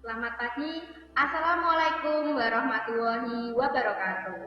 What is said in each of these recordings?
Selamat pagi. Assalamualaikum warahmatullahi wabarakatuh.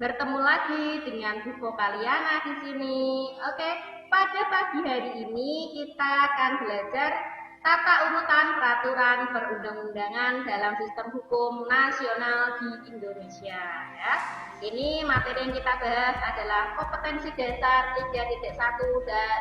Bertemu lagi dengan Bu Vokaliana di sini. Oke, pada pagi hari ini kita akan belajar tata urutan peraturan perundang-undangan dalam sistem hukum nasional di Indonesia. Ya. Ini materi yang kita bahas adalah kompetensi dasar 3.1 dan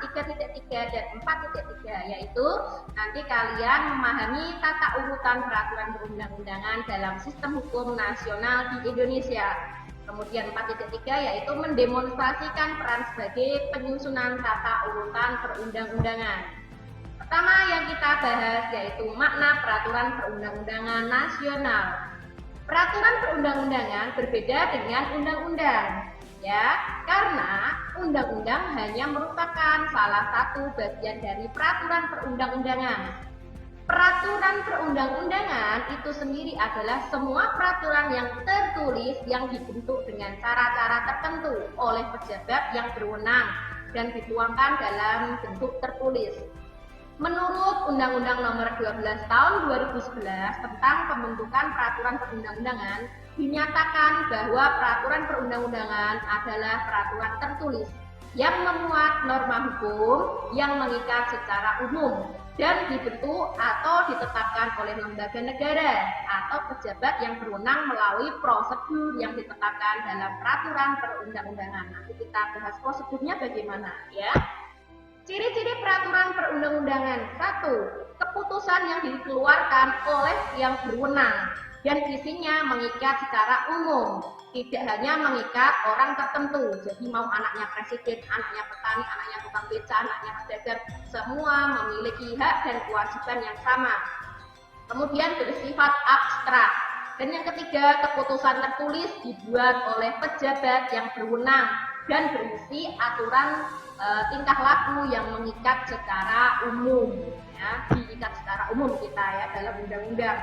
3.3 dan 4.3, yaitu nanti kalian memahami tata urutan peraturan perundang-undangan dalam sistem hukum nasional di Indonesia. Kemudian 4.3 yaitu mendemonstrasikan peran sebagai penyusunan tata urutan perundang-undangan. Pertama yang kita bahas yaitu makna peraturan perundang-undangan nasional. Peraturan perundang-undangan berbeda dengan undang-undang, ya, karena undang-undang hanya merupakan salah satu bagian dari peraturan perundang-undangan. Peraturan perundang-undangan itu sendiri adalah semua peraturan yang tertulis yang dibentuk dengan cara-cara tertentu oleh pejabat yang berwenang dan dituangkan dalam bentuk tertulis. Menurut Undang-Undang Nomor 12 Tahun 2011 tentang pembentukan peraturan perundang-undangan, dinyatakan bahwa peraturan perundang-undangan adalah peraturan tertulis yang memuat norma hukum yang mengikat secara umum dan dibentuk atau ditetapkan oleh lembaga negara atau pejabat yang berwenang melalui prosedur yang ditetapkan dalam peraturan perundang-undangan. Nanti kita bahas prosedurnya bagaimana, ya. Ciri-ciri peraturan perundang-undangan. 1. Keputusan yang dikeluarkan oleh yang berwenang dan isinya mengikat secara umum, tidak hanya mengikat orang tertentu. Jadi mau anaknya presiden, anaknya petani, anaknya tukang beca, anaknya pedagang, semua memiliki hak dan kewajiban yang sama. Kemudian bersifat abstrak. Dan yang ketiga, keputusan tertulis dibuat oleh pejabat yang berwenang dan berisi aturan tingkah laku yang mengikat secara umum, ya, diikat secara umum kita ya dalam undang-undang.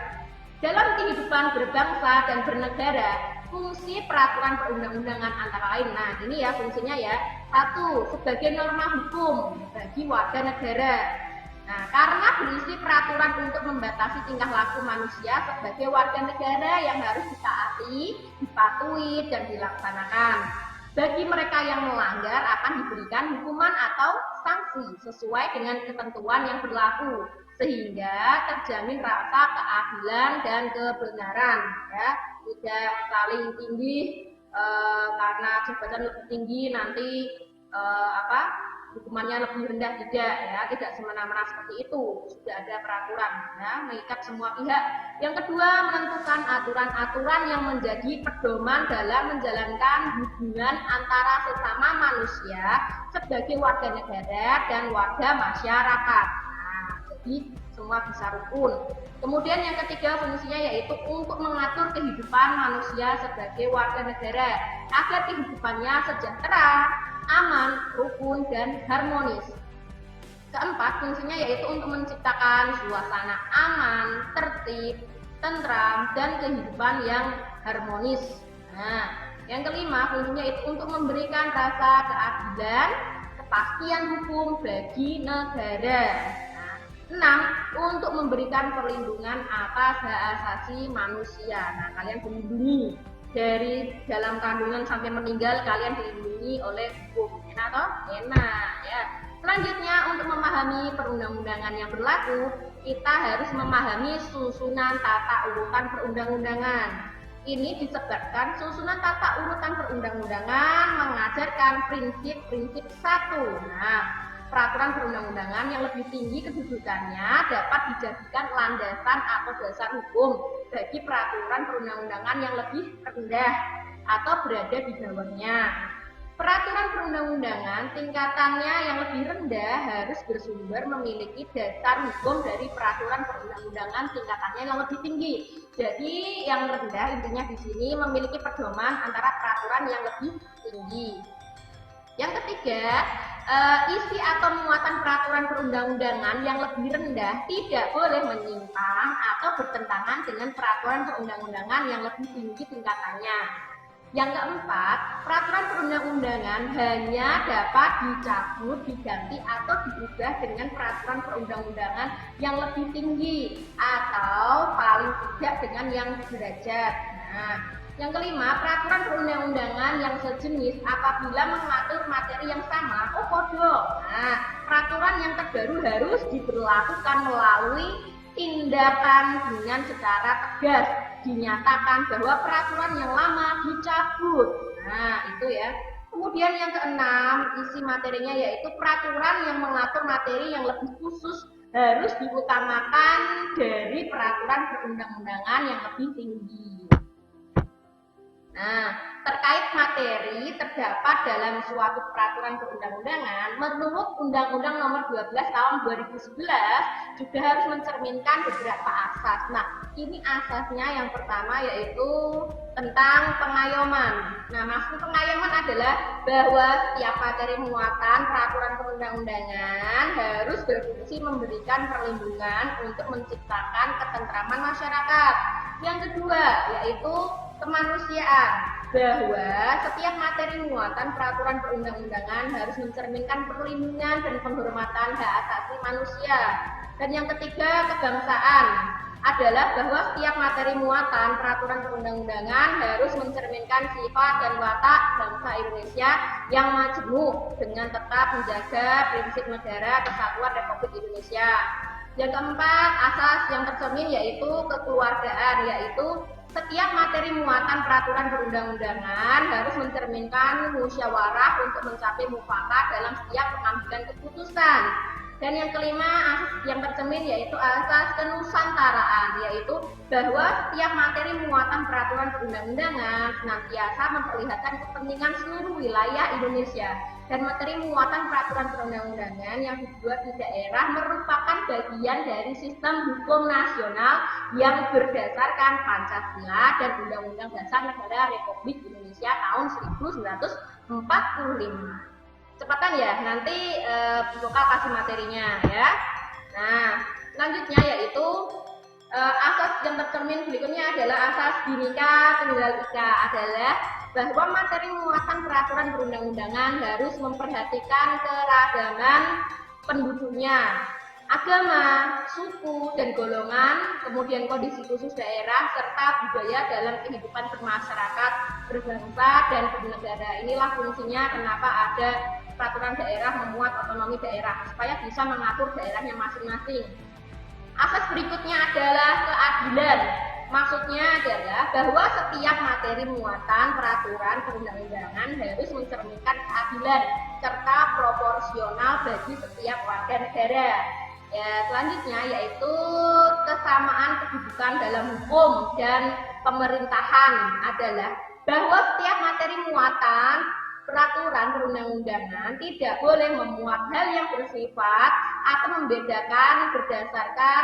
Dalam kehidupan berbangsa dan bernegara, fungsi peraturan perundang-undangan antara lain. Nah, ini ya fungsinya ya. 1. Sebagai norma hukum bagi warga negara. Nah, karena berisi peraturan untuk membatasi tingkah laku manusia sebagai warga negara yang harus ditaati, dipatuhi, dan dilaksanakan. Bagi mereka yang melanggar akan diberikan hukuman atau sanksi sesuai dengan ketentuan yang berlaku sehingga terjamin rasa keadilan dan kebenaran, ya, tidak saling tinggi karena jabatan lebih tinggi nanti hukumannya lebih rendah, tidak semena-mena seperti itu. Sudah ada peraturan ya, mengikat semua pihak. Yang kedua, menentukan aturan-aturan yang menjadi pedoman dalam menjalankan hubungan antara sesama manusia sebagai warga negara dan warga masyarakat. Nah, jadi semua bisa rukun. Kemudian yang ketiga fungsinya yaitu untuk mengatur kehidupan manusia sebagai warga negara agar kehidupannya sejahtera, aman, rukun, dan harmonis. Keempat, fungsinya yaitu untuk menciptakan suasana aman, tertib, tentram, dan kehidupan yang harmonis. Nah, yang kelima, fungsinya itu untuk memberikan rasa keadilan, kepastian hukum bagi negara. Nah, 6. Untuk memberikan perlindungan atas hak asasi manusia. Nah, kalian dilindungi dari dalam kandungan sampai meninggal, kalian dilindungi oleh hukum. Enak toh? Enak ya. Selanjutnya, untuk memahami perundang-undangan yang berlaku, kita harus memahami susunan tata urutan perundang-undangan. Ini disebabkan susunan tata urutan perundang-undangan mengajarkan prinsip-prinsip satu. Nah, peraturan perundang-undangan yang lebih tinggi kedudukannya dapat dijadikan landasan atau dasar hukum bagi peraturan perundang-undangan yang lebih rendah atau berada di bawahnya. Peraturan perundang-undangan tingkatannya yang lebih rendah harus bersumber memiliki dasar hukum dari peraturan perundang-undangan tingkatannya yang lebih tinggi. Jadi yang rendah intinya di sini memiliki pedoman antara peraturan yang lebih tinggi. Yang ketiga, isi atau muatan peraturan perundang-undangan yang lebih rendah tidak boleh menyimpang atau bertentangan dengan peraturan perundang-undangan yang lebih tinggi tingkatannya. Yang keempat, peraturan perundang-undangan hanya dapat dicabut, diganti, atau diubah dengan peraturan perundang-undangan yang lebih tinggi atau paling tidak dengan yang sederajat. Nah, yang kelima, peraturan perundang-undangan yang sejenis apabila mengatur materi yang sama, Nah, peraturan yang terbaru harus diberlakukan melalui tindakan dengan secara tegas, dinyatakan bahwa peraturan yang lama dicabut. Nah, itu ya. Kemudian yang keenam, isi materinya yaitu peraturan yang mengatur materi yang lebih khusus harus diutamakan dari peraturan perundang-undangan yang lebih tinggi. Nah, terkait materi terdapat dalam suatu peraturan perundang-undangan, menurut Undang-Undang Nomor 12 Tahun 2011 juga harus mencerminkan beberapa asas. Nah, ini asasnya yang pertama yaitu tentang pengayoman. Nah, maksud pengayoman adalah bahwa setiap materi muatan peraturan perundang-undangan harus berfungsi memberikan perlindungan untuk menciptakan ketentraman masyarakat. Yang kedua yaitu kemanusiaan, bahwa setiap materi muatan peraturan perundang-undangan harus mencerminkan perlindungan dan penghormatan hak asasi manusia. Dan yang ketiga, kebangsaan, adalah bahwa setiap materi muatan peraturan perundang-undangan harus mencerminkan sifat dan watak bangsa Indonesia yang majemuk dengan tetap menjaga prinsip negara kesatuan Republik Indonesia. Yang keempat, asas yang tercermin yaitu kekeluargaan, yaitu setiap materi muatan peraturan perundang-undangan harus mencerminkan musyawarah untuk mencapai mufakat dalam setiap pengambilan keputusan. Dan yang kelima, asas yang tercermin yaitu asas kenusantaraan, yaitu bahwa setiap materi muatan peraturan perundang-undangan senantiasa memperlihatkan kepentingan seluruh wilayah Indonesia. Dan materi muatan peraturan perundang-undangan yang dibuat di daerah merupakan bagian dari sistem hukum nasional yang berdasarkan Pancasila dan Undang-Undang Dasar Negara Republik Indonesia tahun 1945. Cepatan ya, nanti vokal kasih materinya ya. Nah, selanjutnya yaitu asas yang tercermin berikutnya adalah asas Bhinneka Tunggal Ika, adalah bahwa materi muatan peraturan perundang-undangan harus memperhatikan keragaman penduduknya, agama, suku, dan golongan, kemudian kondisi khusus daerah, serta budaya dalam kehidupan bermasyarakat, berbangsa, dan bernegara. Inilah fungsinya kenapa ada peraturan daerah memuat otonomi daerah, supaya bisa mengatur daerahnya masing-masing. Asas berikutnya adalah keadilan. Maksudnya adalah bahwa setiap materi muatan peraturan perundang-undangan harus mencerminkan keadilan serta proporsional bagi setiap warga negara. Ya, selanjutnya yaitu kesamaan kedudukan dalam hukum dan pemerintahan, adalah bahwa setiap materi muatan peraturan perundang-undangan tidak boleh memuat hal yang bersifat atau membedakan berdasarkan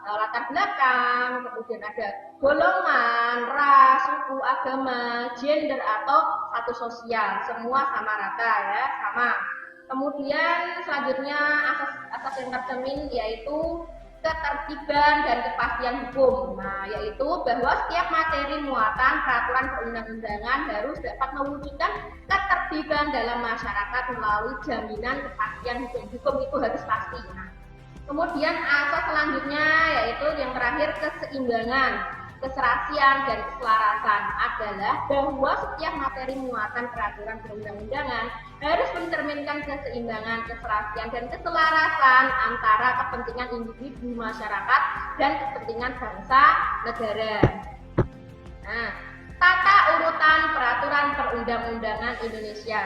latar belakang, kemudian ada golongan, ras, suku, agama, gender, atau status sosial, semua sama rata ya, sama. Kemudian selanjutnya asas yang tercermin yaitu ketertiban dan kepastian hukum. Nah, yaitu bahwa setiap materi muatan peraturan perundang-undangan harus dapat mewujudkan ketertiban dalam masyarakat melalui jaminan kepastian hukum. Hukum itu harus pasti. Nah, kemudian asas selanjutnya yaitu yang terakhir keseimbangan, keserasian, dan keselarasan, adalah bahwa setiap materi muatan peraturan perundang-undangan harus mencerminkan keseimbangan, keserasian, dan keselarasan antara kepentingan individu masyarakat dan kepentingan bangsa negara. Nah, tata urutan peraturan perundang-undangan Indonesia.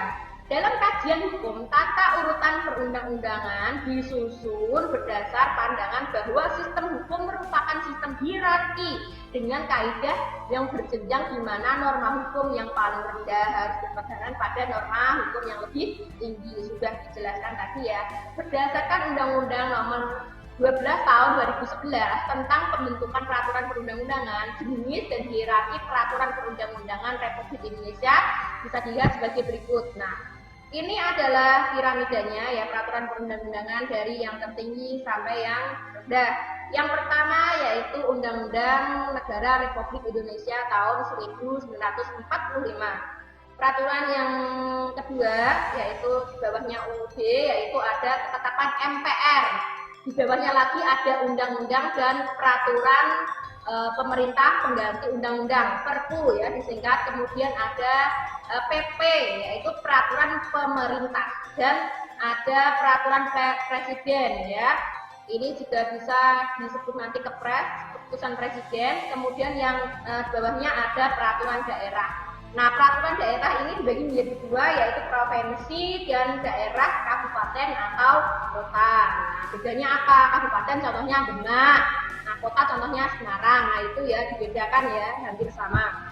Dalam kajian hukum, tata urutan perundang-undangan disusun berdasar pandangan bahwa sistem hukum merupakan sistem hierarki dengan kaidah yang berjenjang, di mana norma hukum yang paling rendah harus berpegangan pada norma hukum yang lebih tinggi. Sudah dijelaskan tadi ya, berdasarkan Undang-Undang Nomor 12 Tahun 2011 tentang pembentukan peraturan perundang-undangan, jenis dan hierarki peraturan perundang-undangan Republik Indonesia bisa dilihat sebagai berikut. Nah, ini adalah piramidanya ya, peraturan perundang-undangan dari yang tertinggi sampai yang rendah. Yang pertama yaitu Undang-Undang Negara Republik Indonesia tahun 1945. Peraturan yang kedua yaitu di bawahnya UUD, yaitu ada ketetapan MPR. Di bawahnya lagi ada undang-undang dan peraturan pemerintah pengganti undang-undang, Perpu ya disingkat. Kemudian ada PP yaitu peraturan pemerintah, dan ada peraturan presiden ya. Ini juga bisa disebut nanti Kepres, keputusan presiden. Kemudian yang di bawahnya ada peraturan daerah. Nah, peraturan daerah ini dibagi menjadi dua, yaitu provinsi dan daerah, kabupaten atau kota. Nah, bedanya apa? Kabupaten contohnya Demak, nah kota contohnya Semarang. Nah, itu ya dibedakan ya, hampir sama.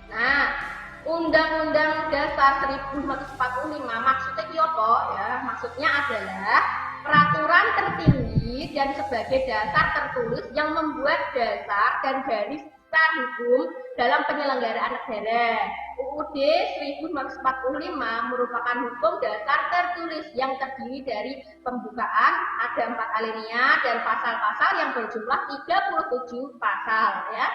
Nah, Undang-Undang Dasar 1945 maksudnya apa ya? Maksudnya adalah peraturan tertinggi dan sebagai dasar tertulis yang membuat dasar dan garis besar hukum dalam penyelenggaraan negara. UUD 1945 merupakan hukum dasar tertulis yang terdiri dari pembukaan, ada 4 alinea dan pasal-pasal yang berjumlah 37 pasal ya.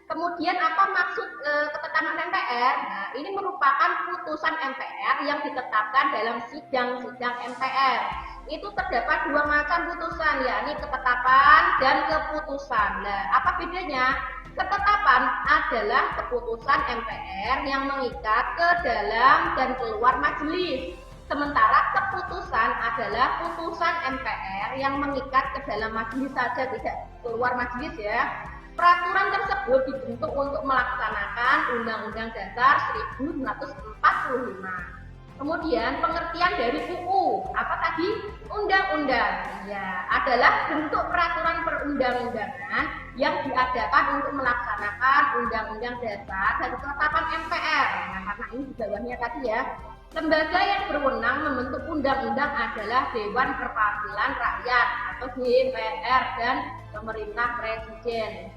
Kemudian apa maksud ketetapan MPR? Nah, ini merupakan putusan MPR yang ditetapkan dalam sidang-sidang MPR. Itu terdapat dua macam putusan, yakni ketetapan dan keputusan. Nah, apa bedanya? Ketetapan adalah keputusan MPR yang mengikat ke dalam dan keluar majelis. Sementara keputusan adalah putusan MPR yang mengikat ke dalam majelis saja, tidak keluar majelis ya. Peraturan tersebut dibentuk untuk melaksanakan Undang-Undang Dasar 1945. Kemudian pengertian dari UU, apa tadi? Undang-undang. Ya, adalah bentuk peraturan perundang-undangan yang diadakan untuk melaksanakan Undang-Undang Dasar dan ketetapan MPR. Nah, karena ini di bawahnya tadi ya. Lembaga yang berwenang membentuk undang-undang adalah Dewan Perwakilan Rakyat atau DPR dan pemerintah presiden.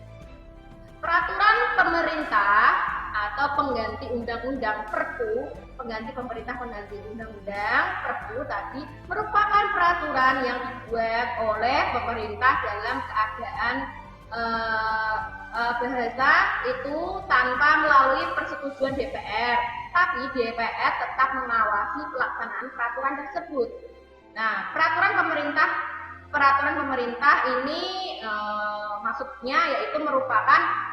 Peraturan pemerintah atau pengganti undang-undang, Perpu, pengganti pemerintah pengganti undang-undang, Perpu tadi merupakan peraturan yang dibuat oleh pemerintah dalam keadaan bahasa itu tanpa melalui persetujuan DPR, tapi DPR tetap mengawasi pelaksanaan peraturan tersebut. Nah, peraturan pemerintah ini maksudnya yaitu merupakan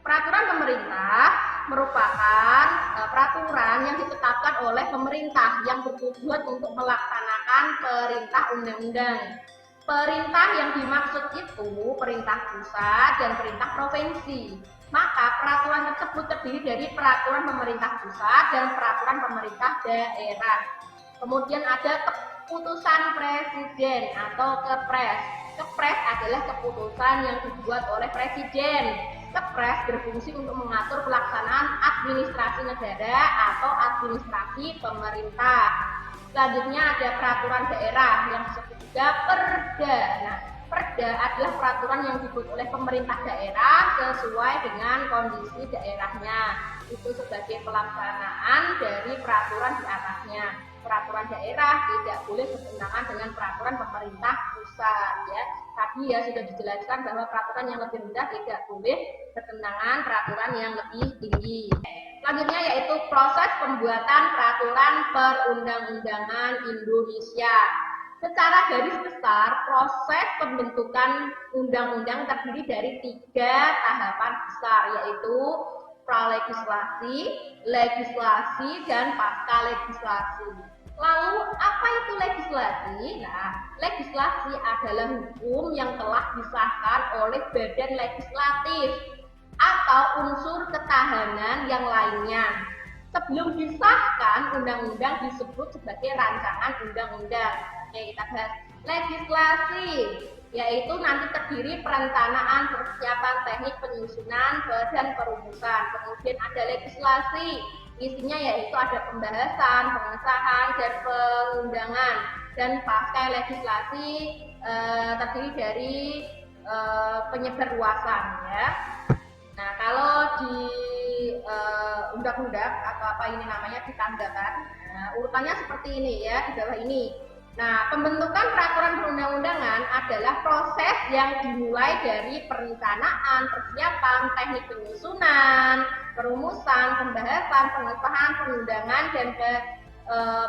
peraturan pemerintah merupakan peraturan yang ditetapkan oleh pemerintah yang bertujuan untuk melaksanakan perintah undang-undang. Perintah yang dimaksud itu perintah pusat dan perintah provinsi. Maka peraturan tersebut terdiri dari peraturan pemerintah pusat dan peraturan pemerintah daerah. Kemudian ada keputusan presiden atau Kepres. Kepres adalah keputusan yang dibuat oleh presiden. Kepres berfungsi untuk mengatur pelaksanaan administrasi negara atau administrasi pemerintah. Selanjutnya ada peraturan daerah yang disebut juga Perda. Nah, Perda adalah peraturan yang dibuat oleh pemerintah daerah sesuai dengan kondisi daerahnya. Itu sebagai pelaksanaan dari peraturan di atasnya. Peraturan daerah tidak boleh bertentangan dengan peraturan pemerintah pusat ya. Tadi ya sudah dijelaskan bahwa peraturan yang lebih rendah tidak boleh bertentangan peraturan yang lebih tinggi. Selanjutnya yaitu proses pembuatan peraturan perundang-undangan Indonesia. Secara garis besar, proses pembentukan undang-undang terdiri dari 3 tahapan besar, yaitu pralegislasi, legislasi, dan pasca legislasi. Lalu apa itu legislasi? Nah, legislasi adalah hukum yang telah disahkan oleh badan legislatif atau unsur ketahanan yang lainnya. Sebelum disahkan, undang-undang disebut sebagai rancangan undang-undang. Oke, kita bahas legislasi, yaitu nanti terdiri perencanaan, persiapan teknik penyusunan, dan perumusan. Kemudian ada legislasi, isinya yaitu ada pembahasan, pengesahan, dan pengundangan. Dan pasca legislasi terdiri dari penyebarluasan ya. Nah, kalau di undang-undang atau apa ini namanya ditanggakan, nah, urutannya seperti ini ya, di bawah ini. Nah, pembentukan peraturan perundang-undangan adalah proses yang dimulai dari perencanaan, persiapan, teknik penyusunan, perumusan, pembahasan, pengesahan, pengundangan, dan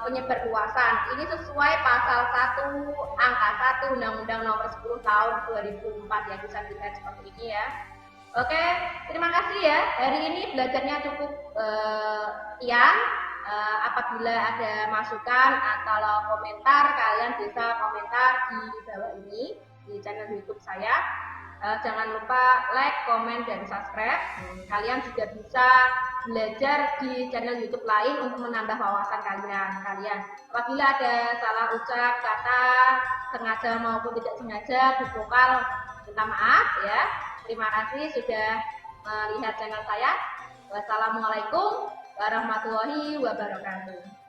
penyebarluasan. Ini sesuai pasal 1 angka 1 Undang-Undang Nomor 10 Tahun 2004 yang bisa dilihat seperti ini ya. Oke, terima kasih ya. Hari ini belajarnya cukup sekian. Apabila ada masukan atau komentar, kalian bisa komentar di bawah ini di channel YouTube saya. Jangan lupa like, komen, dan subscribe. Kalian juga bisa belajar di channel YouTube lain untuk menambah wawasan kalian. Apabila ada salah ucap kata, sengaja maupun tidak sengaja, Bu Vokal minta maaf ya. Terima kasih sudah melihat channel saya. Wassalamualaikum warahmatullahi wabarakatuh.